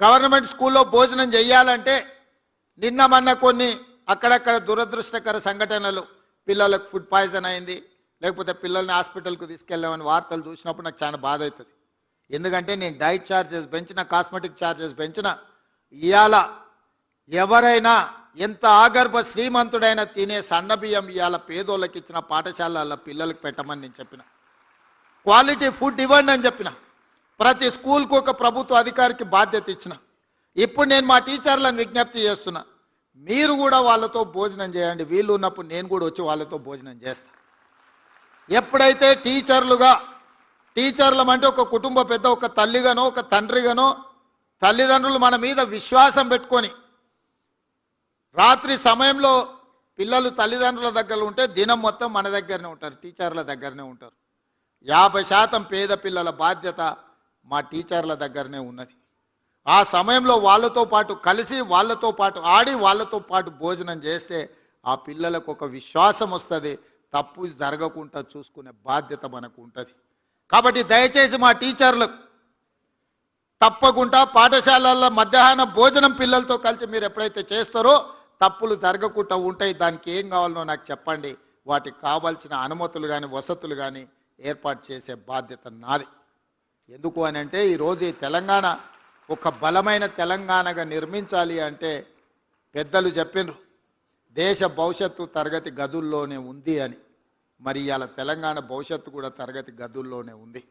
Government స్కూల్లో భోజనం చేయాలంటే నిన్న మొన్న కొన్ని అక్కడక్కడ దురదృష్టకర సంఘటనలు, పిల్లలకు ఫుడ్ పాయిజన్ అయింది, లేకపోతే పిల్లల్ని హాస్పిటల్కు తీసుకెళ్ళామని వార్తలు చూసినప్పుడు నాకు చాలా బాధ అవుతుంది. ఎందుకంటే నేను డైట్ ఛార్జెస్ పెంచిన, కాస్మెటిక్ ఛార్జెస్ పెంచిన, ఇవాళ ఎవరైనా ఎంత ఆగర్భ శ్రీమంతుడైనా తినే సన్నబియ్యం ఇవాళ పేదోళ్ళకి ఇచ్చిన పాఠశాలల పిల్లలకు పెట్టమని నేను చెప్పిన. క్వాలిటీ ఫుడ్ ఇవ్వండి అని చెప్పిన. ప్రతి స్కూల్కు ఒక ప్రభుత్వ అధికారికి బాధ్యత ఇచ్చిన. ఇప్పుడు నేను మా టీచర్లను విజ్ఞప్తి చేస్తున్నా, మీరు కూడా వాళ్ళతో భోజనం చేయండి. వీళ్ళు ఉన్నప్పుడు నేను కూడా వచ్చి వాళ్ళతో భోజనం చేస్తా. ఎప్పుడైతే టీచర్లం అంటే ఒక కుటుంబ పెద్ద, ఒక తల్లిగానో ఒక తండ్రిగానో తల్లిదండ్రులు మన మీద విశ్వాసం పెట్టుకొని రాత్రి సమయంలో పిల్లలు తల్లిదండ్రుల దగ్గర ఉంటే దినం మొత్తం మన దగ్గరనే ఉంటారు, టీచర్ల దగ్గరనే ఉంటారు. 50% పేద పిల్లల బాధ్యత మా టీచర్ల దగ్గరనే ఉన్నది. ఆ సమయంలో వాళ్ళతో పాటు కలిసి, వాళ్ళతో పాటు ఆడి, వాళ్ళతో పాటు భోజనం చేస్తే ఆ పిల్లలకు ఒక విశ్వాసం వస్తుంది. తప్పు జరగకుండా చూసుకునే బాధ్యత మనకు ఉంటుంది. కాబట్టి దయచేసి మా టీచర్లకు తప్పకుండా పాఠశాలల్లో మధ్యాహ్న భోజనం పిల్లలతో కలిసి మీరు ఎప్పుడైతే చేస్తారో తప్పులు జరగకుండా ఉంటాయి. దానికి ఏం కావాలనో నాకు చెప్పండి. వాటికి కావాల్సిన అనుమతులు కానీ వసతులు కానీ ఏర్పాటు చేసే బాధ్యత నాది. ఎందుకు అని అంటే ఈరోజు ఈ తెలంగాణ ఒక బలమైన తెలంగాణగా నిర్మించాలి అంటే పెద్దలు చెప్పినారు, దేశ భవిష్యత్తు తరగతి గదుల్లోనే ఉంది అని. మరి ఇవాళ తెలంగాణ భవిష్యత్తు కూడా తరగతి గదుల్లోనే ఉంది.